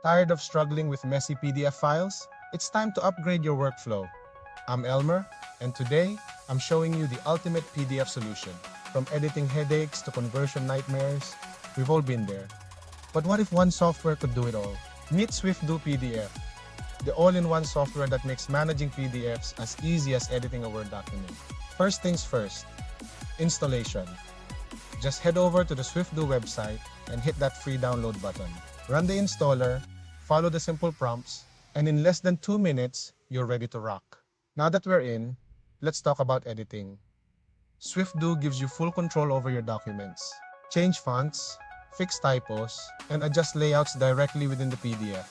Tired of struggling with messy PDF files? It's time to upgrade your workflow. I'm Elmer, and today I'm showing you the ultimate PDF solution. From editing headaches to conversion nightmares, we've all been there. But what if one software could do it all? Meet SwifDoo PDF, the all-in-one software that makes managing PDFs as easy as editing a Word document. First things first, installation. Just head over to the SwifDoo website and hit that free download button. Run the installer, follow the simple prompts, and in less than 2 minutes, you're ready to rock. Now that we're in, let's talk about editing. SwifDoo gives you full control over your documents. Change fonts, fix typos, and adjust layouts directly within the PDF.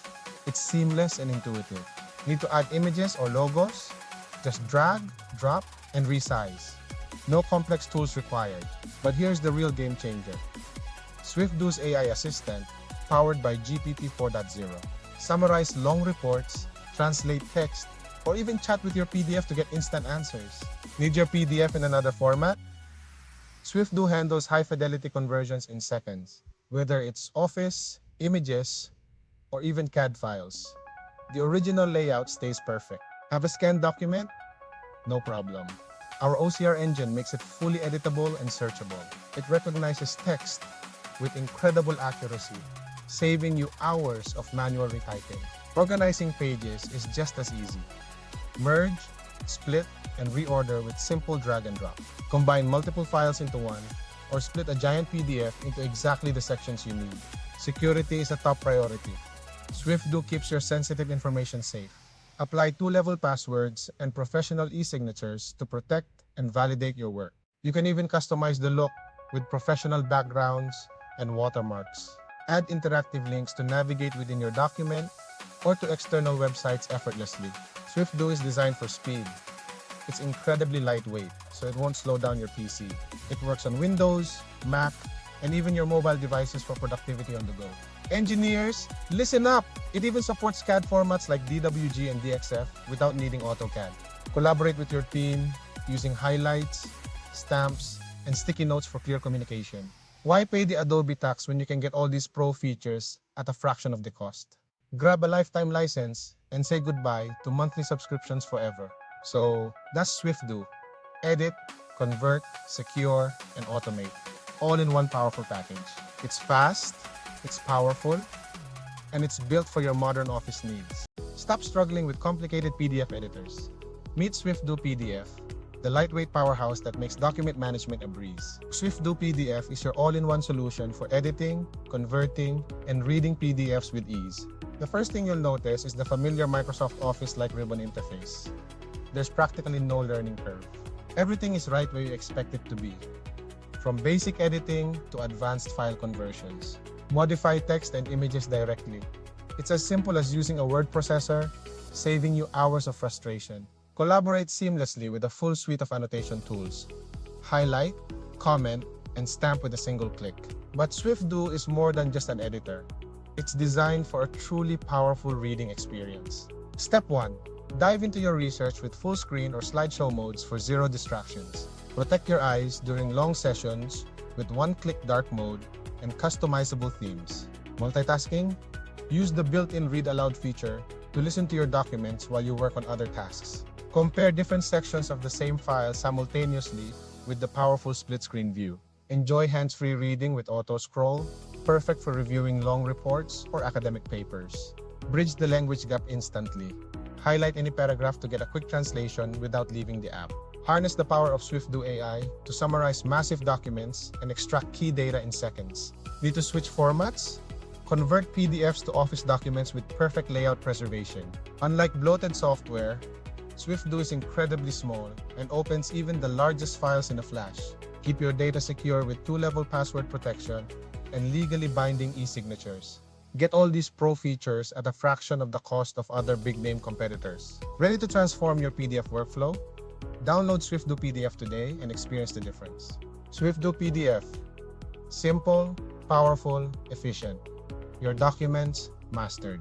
It's seamless and intuitive. Need to add images or logos? Just drag, drop, and resize. No complex tools required. But here's the real game changer. SwifDoo's AI assistant, powered by GPT 4.0. Summarize long reports, translate text, or even chat with your PDF to get instant answers. Need your PDF in another format? SwifDoo handles high-fidelity conversions in seconds, whether it's Office, images, or even CAD files. The original layout stays perfect. Have a scanned document? No problem. Our OCR engine makes it fully editable and searchable. It recognizes text with incredible accuracy, saving you hours of manual retyping. Organizing pages is just as easy. Merge, split, and reorder with simple drag and drop. Combine multiple files into one, or split a giant PDF into exactly the sections you need. Security is a top priority. SwifDoo keeps your sensitive information safe. Apply 2-level passwords and professional e-signatures to protect and validate your work. You can even customize the look with professional backgrounds and watermarks. Add interactive links to navigate within your document or to external websites effortlessly. SwifDoo is designed for speed. It's incredibly lightweight, so it won't slow down your PC. It works on Windows, Mac, and even your mobile devices for productivity on the go. Engineers, listen up! It even supports CAD formats like DWG and DXF without needing AutoCAD. Collaborate with your team using highlights, stamps, and sticky notes for clear communication. Why pay the Adobe tax when you can get all these pro features at a fraction of the cost? Grab a lifetime license and say goodbye to monthly subscriptions forever. So that's SwifDoo. Edit, convert, secure, and automate. All in one powerful package. It's fast, it's powerful, and it's built for your modern office needs. Stop struggling with complicated PDF editors. Meet SwifDoo PDF, the lightweight powerhouse that makes document management a breeze. SwifDoo PDF is your all-in-one solution for editing, converting, and reading PDFs with ease. The first thing you'll notice is the familiar Microsoft Office-like ribbon interface. There's practically no learning curve. Everything is right where you expect it to be, from basic editing to advanced file conversions. Modify text and images directly. It's as simple as using a word processor, saving you hours of frustration. Collaborate seamlessly with a full suite of annotation tools. Highlight, comment, and stamp with a single click. But SwifDoo is more than just an editor. It's designed for a truly powerful reading experience. Step 1. Dive into your research with full screen or slideshow modes for zero distractions. Protect your eyes during long sessions with one-click dark mode and customizable themes. Multitasking? Use the built-in read aloud feature to listen to your documents while you work on other tasks. Compare different sections of the same file simultaneously with the powerful split-screen view. Enjoy hands-free reading with auto-scroll, perfect for reviewing long reports or academic papers. Bridge the language gap instantly. Highlight any paragraph to get a quick translation without leaving the app. Harness the power of SwifDoo AI to summarize massive documents and extract key data in seconds. Need to switch formats? Convert PDFs to Office documents with perfect layout preservation. Unlike bloated software, SwifDoo is incredibly small and opens even the largest files in a flash. Keep your data secure with 2-level password protection and legally binding e-signatures. Get all these pro features at a fraction of the cost of other big-name competitors. Ready to transform your PDF workflow? Download SwifDoo PDF today and experience the difference. SwifDoo PDF. Simple, powerful, efficient. Your documents mastered.